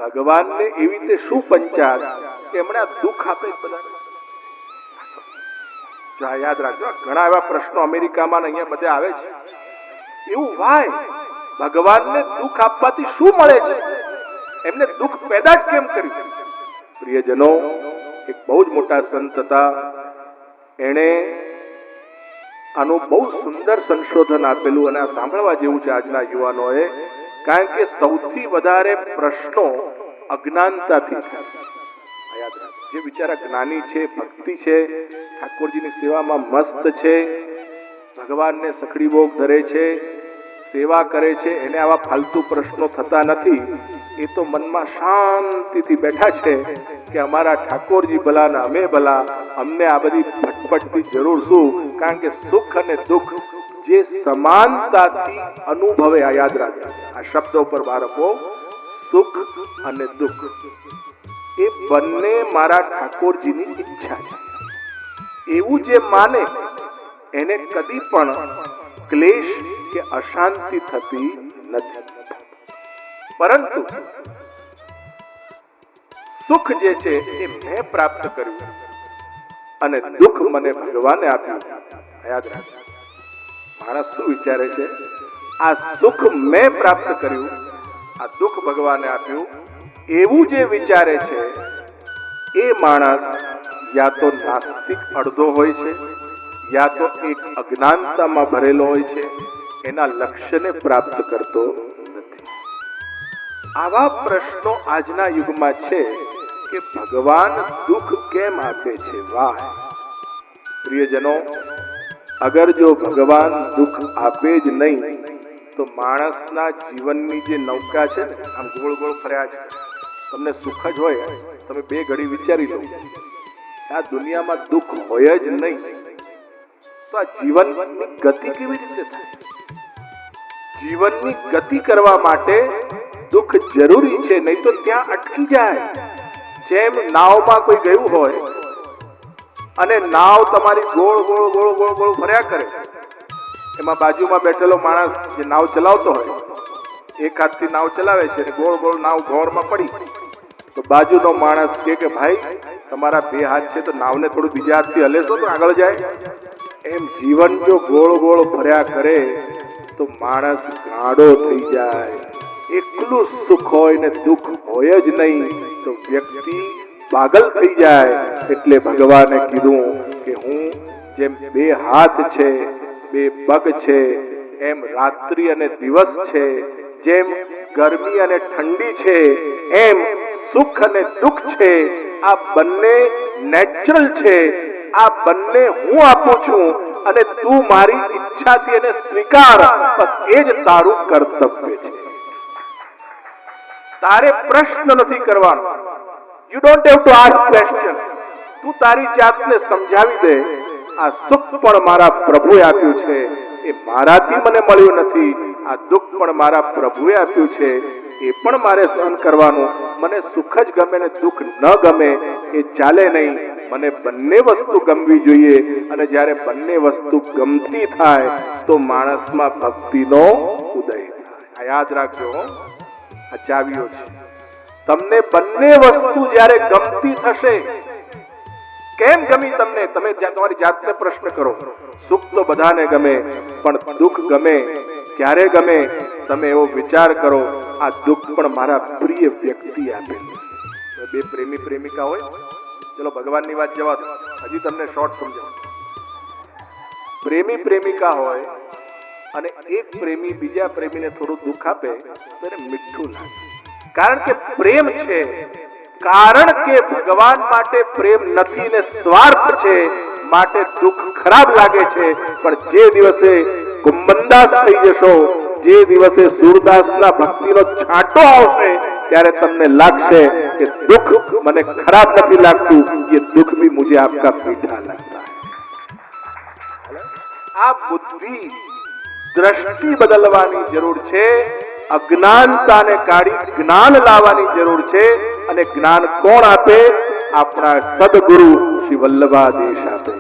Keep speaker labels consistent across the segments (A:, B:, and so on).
A: ભગવાનને એવી રીતે શું પંચાત કે એમણે આ દુઃખ આપે બધાને? યાદ રાખજો, ઘણા એવા પ્રશ્નો અમેરિકામાં અહીંયા બધે આવે છે. એવું વાય ભગવાનને દુઃખ આપવાથી શું મળે છે? એમને દુઃખ પેદા જ કેમ કર્યું? પ્રિયજનો, એક બહુ જ મોટા સંત હતા, એણે આનું બહુ સુંદર સંશોધન આપેલું અને આ સાંભળવા જેવું છે આજના યુવાનોએ. કારણ કે સૌથી વધારે પ્રશ્નો અજ્ઞાનતાથી થાય. જે બિચારા જ્ઞાની છે, ભક્તિ છે, ઠાકોરજીની સેવામાં મસ્ત છે, ભગવાનને સખડી ભોગ ધરે છે, સેવા કરે છે, એને આવા ફાલતુ પ્રશ્નો થતા નથી. એ તો મનમાં શાંતિથી બેઠા છે કે અમારા ઠાકોરજી ભલા ને અમે ભલા, અમને આ બધી ફટફટની જરૂર શું? કારણ કે સુખ અને દુઃખ જે સમાનતાથી અનુભવે, આ યાદ રાખજો, આ શબ્દો પર ભાર આપો, સુખ અને દુઃખ એ બંને મારા ઠાકોરજીની ઈચ્છા છે. એવું જે માને એને કદી પણ ક્લેશ કે અશાંતિ થતી નથી. પરંતુ સુખ જે છે એ મેં પ્રાપ્ત કર્યું અને દુઃખ મને ભગવાને આપ્યું. યાદ રાખજો, માણસ શું વિચારે છે? આ સુખ મેં પ્રાપ્ત કર્યું, આ દુઃખ ભગવાને આપ્યું, એવું જે વિચારે છે એ માણસ યા તો નાસ્તિક અડધો હોય છે, યા તો એક અજ્ઞાનતામાં ભરેલો હોય છે, એના લક્ષ્યને પ્રાપ્ત કરતો નથી. આવા પ્રશ્નો આજના યુગમાં છે કે ભગવાન દુઃખ કેમ આપે છે? વાહ પ્રિયજનો, અગર જો ભગવાન દુઃખ આપે જ નહીં તો માણસના જીવનની જે નૌકા છે ને, આમ ગોળ ગોળ ફર્યા છે, તમને સુખ જ હોય, તમે બે ઘડી વિચારી લો, આ દુનિયામાં દુઃખ હોય જ નહીં તો આ જીવનની ગતિ કેવી રીતે થાય? જીવનની ગતિ કરવા માટે દુઃખ જરૂરી છે, નહીં તો ત્યાં અટકી જાય. જેમ નાવમાં કોઈ ગયું હોય અને નાવ તમારી ગોળ ગોળ ગોળ ગોળ ગોળ ફર્યા કરે, એમાં બાજુમાં બેઠેલો માણસ જે નાવ ચલાવતો હોય એક હાથથી નાવ ચલાવે છે અને ગોળ ગોળ નાવ ઘોરમાં પડી, તો બાજુનો માણસ કે ભાઈ તમારા બે હાથ છે તો નાવને થોડું બીજા હાથથી હલેશો તો આગળ જાય. એમ જીવન જો ગોળ ગોળ ફર્યા કરે તો માણસ ગાંડો થઈ જાય. એકલું સુખ હોય ને દુઃખ હોય જ નહીં તો વ્યક્તિ પાગલ થઈ જાય. એટલે ભગવાને કીધું કે હું જેમ બે હાથ છે, બે પગ છે, એમ રાત્રિ અને દિવસ છે, જેમ ગરમી અને ઠંડી છે, એમ સુખ અને દુઃખ છે. આ બંને નેચરલ છે, આ બંને હું આપું છું અને તું મારી ઈચ્છાથી એને સ્વીકાર. બસ એ જ તારું કર્તવ્ય છે. તારે પ્રશ્ન નથી કરવાનો. You don't have to ask question. તું તારી જાતને સમજાવી દે, આ સુખ પણ મારા પ્રભુએ આપ્યું છે, એ મારાથી મને મળ્યું નથી. આ દુઃખ પણ મારા પ્રભુએ આપ્યું છે, એ પણ મારે સહન કરવાનું. મને સુખ જ ગમે ને દુઃખ ન ગમે એ ચાલે નહીં. મને બંને વસ્તુ ગમવી જોઈએ. અને જ્યારે બંને વસ્તુ ગમતી થાય તો માણસમાં ભક્તિનો ઉદય થાય. આ યાદ રાખજો, આ ચાવીઓ છે. તમને બંને વસ્તુ જ્યારે ગમતી થશે, કેમ ગમી તમને? તમે તમારી જાતને પ્રશ્ન કરો. સુખ તો બધાને ગમે, પણ દુઃખ ગમે ક્યારે ગમે? તમે એવો વિચાર કરો, આ દુઃખ પણ મારા પ્રિય વ્યક્તિ આપેલું. બે પ્રેમી પ્રેમિકા હોય, ચલો ભગવાનની વાત જવા દો, હજી તમને શોર્ટ સમજાવું. પ્રેમી પ્રેમિકા હોય અને એક પ્રેમી બીજા પ્રેમીને થોડું દુઃખ આપે તો એને મીઠું લાગે. કારણ કે પ્રેમ છે. કારણ કે ભગવાન માટે પ્રેમ નથી ને સ્વાર્થ છે, માટે દુઃખ ખરાબ લાગે છે. પણ જે દિવસે ગુમ્મનદાસ થઈ જશો, જે દિવસે સૂરદાસના ભક્તિનો છાંટો આવશે, ત્યારે તમને લાગશે કે દુઃખ મને ખરાબ નથી લાગતું, ये दुख भी मुझे आपका मीठा लगता है. આ બુદ્ધિ દ્રષ્ટિ બદલવાની જરૂર છે. અજ્ઞાનતાને કાઢી જ્ઞાન લાવવાની જરૂર છે. અને જ્ઞાન કોણ આપે? આપણા સદગુરુ શ્રી વલ્લભાદેશ આપે.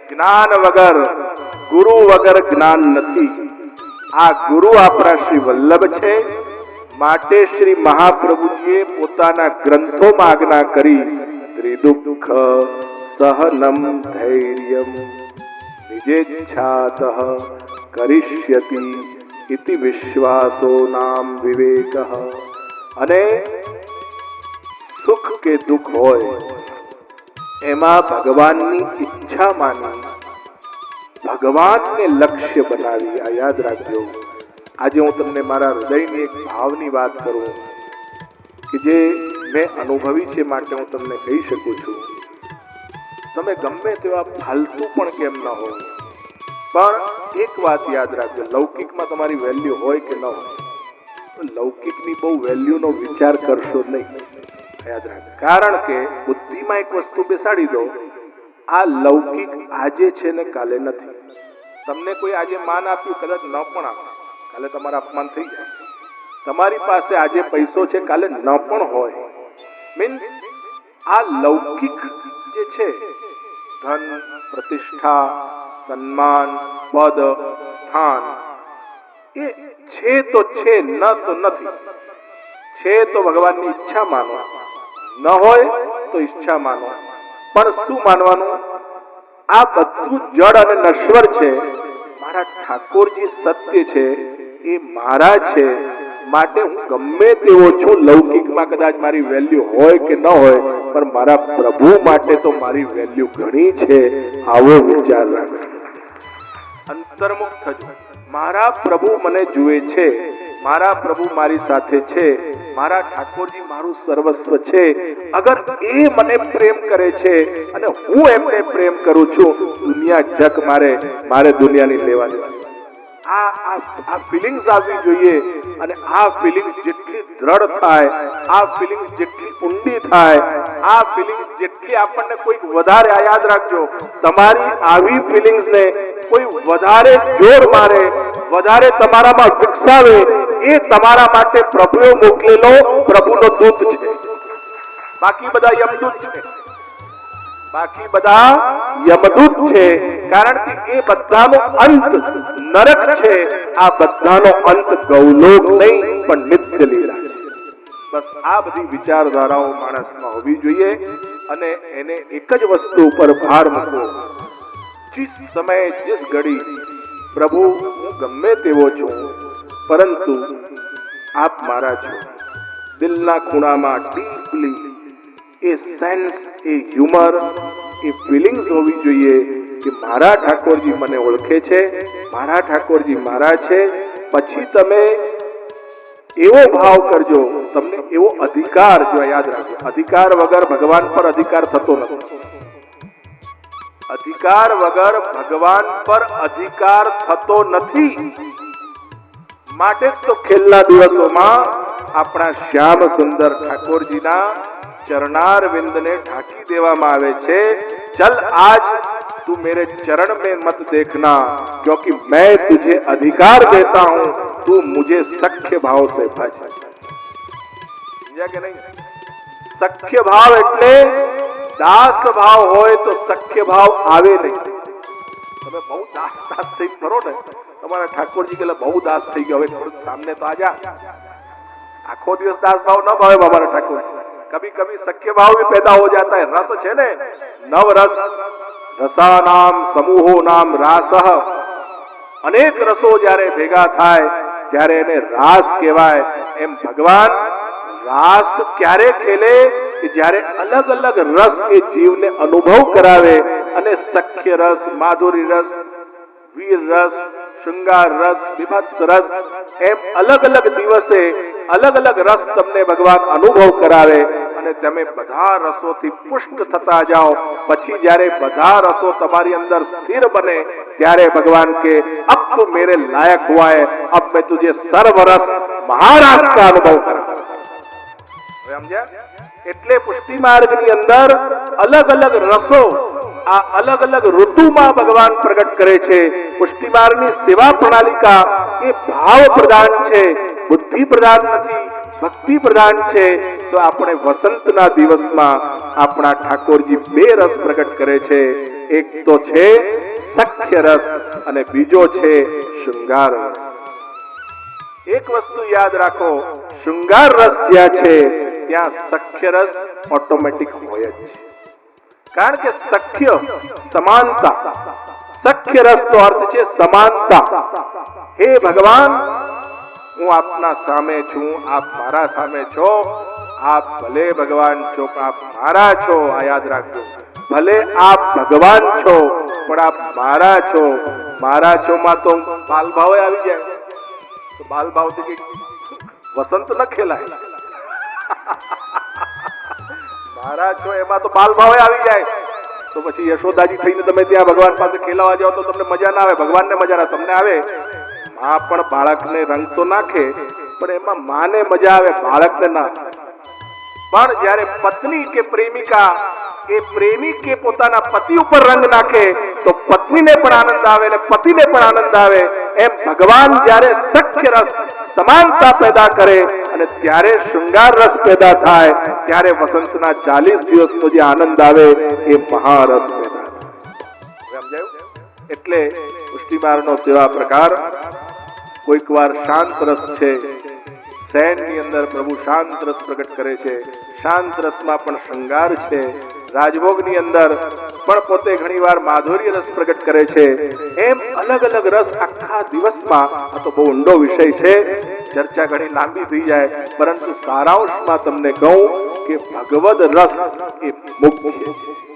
A: જ્ઞાન વગર, ગુરુ વગર જ્ઞાન નથી. આ ગુરુ આપણા શ્રી વલ્લભ છે. માટે શ્રી મહાપ્રભુજીએ પોતાના ગ્રંથોમાં આજ્ઞા કરી ત્રિદુઃખ સહનમ ધૈર્યમ નિજેચ્છાતઃ કરિષ્યતિ ઇતિ વિશ્વાસો નામ વિવેકઃ. અને સુખ કે દુઃખ હોય એમાં ભગવાનની ઈચ્છા માની ભગવાનને લક્ષ્ય બનાવી. આ યાદ રાખજો. આજે હું તમને મારા હૃદયની એક ભાવની વાત કરું કે જે મેં અનુભવી છે, માટે હું તમને કહી શકું છું. તમે ગમે તેવા ફાલતુ પણ કેમ ન હોય, પણ એક વાત યાદ રાખજો, લૌકિકમાં તમારી વેલ્યુ હોય કે ન હોય, તો લૌકિકની બહુ વેલ્યુનો વિચાર કરશો નહીં. યાદ રાખજો. કારણ કે બુદ્ધિમાં એક વસ્તુ બેસાડી દો, આ લૌકિક આજે છે ને કાલે નથી. તમને કોઈ આજે માન આપ્યું, કદાચ ન પણ આપે, કાલે તમારા અપમાન થઈ જાય. તમારી પાસે આજે પૈસો છે, કાલે ન પણ હોય. મીન્સ આ લૌકિક જે છે, ધન, પ્રતિષ્ઠા, સન્માન, પદ, સ્થાન, એ છે તો છે, ન તો નથી. છે તો ભગવાનની ઈચ્છા માનો, ન હોય તો ઈચ્છા માનો. પણ શું માનવાનું? આ બધું જડ અને નશ્વર છે. મારા ઠાકોરજી સત્ય છે, એ મારા છે, માટે હું ગમે તેવો છું. લૌકિકમાં કદાચ મારી વેલ્યુ હોય કે ન હોય, પણ મારા પ્રભુ માટે તો મારી વેલ્યુ ઘણી છે. આવો વિચાર રાખજો. અંતર્મુખ થજો. મારા પ્રભુ મને જુએ છે, મારા પ્રભુ મારી સાથે છે, મારા ઠાકોરજી મારું સર્વસ્વ છે. અગર એ મને પ્રેમ કરે છે અને હું એમને પ્રેમ કરું છું, દુનિયા જગ મારે દુનિયાની લેવા દેવા. આ ફિલિંગ્સ આવવી જોઈએ. અને આ ફિલિંગ્સ જેટલી દ્રઢ થાય, આ ફિલિંગ્સ જેટલી ઊંડી થાય, આ ફિલિંગ્સ જેટલી આપણને કોઈક વધારે, આ યાદ રાખજો, તમારી આવી ફિલિંગ્સને કોઈ વધારે જોર મારે, વધારે તમારામાં વિકસાવે, એ તમારા માટે પ્રભુએ મોકલેલો પ્રભુનો દૂત છે. બાકી બધા યમદૂત છે. બાકી બધા યમદૂત છે. કારણ કે એ બધાનો અંત નરક છે. આ બધાનો અંત ગૌલોક નહીં, પણ નિત્ય લીલા છે. બસ આ બધી વિચારધારાઓ માણસમાં હોવી જોઈએ. અને એને એક જ વસ્તુ ઉપર ભાર મૂકવો, जिस समय जिस घड़ी प्रभु હું ગમે તેવો છું, પરંતુ આપ મારા છો. દિલના ખૂણામાં ડીપલી એ સેન્સ, એ હ્યુમર, એ ફિલિંગ્સ હોવી જોઈએ કે મારા ઠાકોરજી મને ઓળખે છે, મારા ઠાકોરજી મારા છે. પછી તમે એવો ભાવ કરજો, તમને એવો અધિકાર, જો યાદ રાખજો, અધિકાર વગર ભગવાન પર અધિકાર થતો નથી. અધિકાર વગર ભગવાન પર અધિકાર થતો નથી. માટે તો છેલ્લા દિવસોમાં આપણા શ્યામ સુંદર ઠાકોરજીના ચરણાર વિંદને ઢાંકી દેવામાં આવે છે. ચલ આજ तू मेरे चरण में मत देखना, क्योंकि मैं तुझे अधिकार देता हूं, तू मुझे सख्य भाव से भज. समझा કે નહીં? સખ્ય ભાવ એટલે દાસ ભાવ હોય તો સખ્ય ભાવ આવે નહીં. તમે બહુ દાસ થઈ ફરો ને, તમારા ઠાકોરજી કે બહુ દાસ થઈ ગયો, હવે થોડું સામને તો આજા. આખો દિવસ દાસ ભાવ ન ભાવે हमारा ठाकुर. कभी कभी सख्य भाव भी पैदा हो जाता है. रस છે ને, નવ રસ, રસાનામ સમૂહો નામ રાસઃ. અનેક રસો જ્યારે ભેગા થાય ત્યારે એને રાસ કહેવાય. એમ ભગવાન રાસ ક્યારે ખેલે કે જ્યારે અલગ અલગ રસ એ જીવને અનુભવ કરાવે. અને સખ્ય રસ, માધુરી રસ, વીર રસ, શૃંગાર રસ, વિભત્સ રસ, એમ અલગ અલગ દિવસે અલગ અલગ રસ તમને ભગવાન અનુભવ કરાવે. અને તમે બધા રસોથી પુષ્ટ થતા જાઓ. પછી જ્યારે બધા રસો તમારી અંદર સ્થિર બને ત્યારે ભગવાન કે અબ તો મેરે લાયક હુઆ હૈ, અબ मैं तुझे सर्व रस महारास का अनुभव करा. સમજ્યા? એટલે પુષ્ટિ માર્ગની અંદર અલગ અલગ રસો આ અલગ અલગ ઋતુમાં ભગવાન પ્રગટ કરે છે. પુષ્ટિ માર્ગની સેવા પ્રણાલિકા એ ભાવ પ્રદાન છે, બુદ્ધિ પ્રદાન નથી, ભક્તિ પ્રદાન છે. તો આપણે વસંતના દિવસમાં આપણા ઠાકોરજી બે રસ પ્રગટ કરે છે. એક તો છે સખ્ય રસ અને બીજો છે શૃંગાર રસ. એક વસ્તુ યાદ રાખો, શૃંગાર રસ જ્યાં છે ત્યાં સખ્ય રસ ઓટોમેટિક હોય જ છે. કારણ કે સખ્ય સમાનતા, સખ્ય રસ નો અર્થ છે સમાનતા. હે ભગવાન, હું આપના સામે છું, આપ મારા સામે છો. આપ ભલે ભગવાન છો પણ આપ મારા છો. આ યાદ રાખજો. ભલે આપ ભગવાન છો પણ આપ મારા છો. મારા છો માં તો બાલ ભાવ આવી જાય. તો બાલ ભાવ થી વસંત ન ખેલાય. મારા છો એમાં તો બાલ ભાવ આવી જાય. તો પછી યશોદાજી થઈને તમે ત્યાં ભગવાન પાસે ખેલાવા જાઓ તો તમને મજા ના આવે. ભગવાનને મજા ના તમને આવે. માં પણ બાળકને રંગ તો નાખે પણ એમાં માને મજા આવે, બાળકને ના. પણ જ્યારે પત્ની કે પ્રેમિકા એ પ્રેમિક કે પોતાના પતિ ઉપર રંગ નાખે તો પત્નીને પણ આનંદ આવે અને પતિને પણ આનંદ આવે. એમ ભગવાન જ્યારે સખ્ય રસ સમાનતા પેદા કરે અને ત્યારે શૃંગાર રસ પેદા થાય, ત્યારે વસંતના 40 દિવસનો જે આનંદ આવે એ મહારસ પેદા થાય. સમજાયું? એટલે પુષ્ટિમાર્ગનો સેવા પ્રકાર કોઈક વાર શાંત રસ છે. શયનની અંદર પ્રભુ શાંત રસ પ્રગટ કરે છે. શાંત રસમાં પણ શૃંગાર છે. રાજભોગની અંદર પણ પોતે ઘણીવાર માધુર્ય રસ પ્રગટ કરે છે. એમ અલગ અલગ રસ આખા દિવસમાં. આ તો બહુ ઊંડો વિષય છે, ચર્ચા ઘણી લાંબી થઈ જાય. પરંતુ સારાંશમાં તમને કહું કે ભગવદ રસ એ મુખ્ય છે.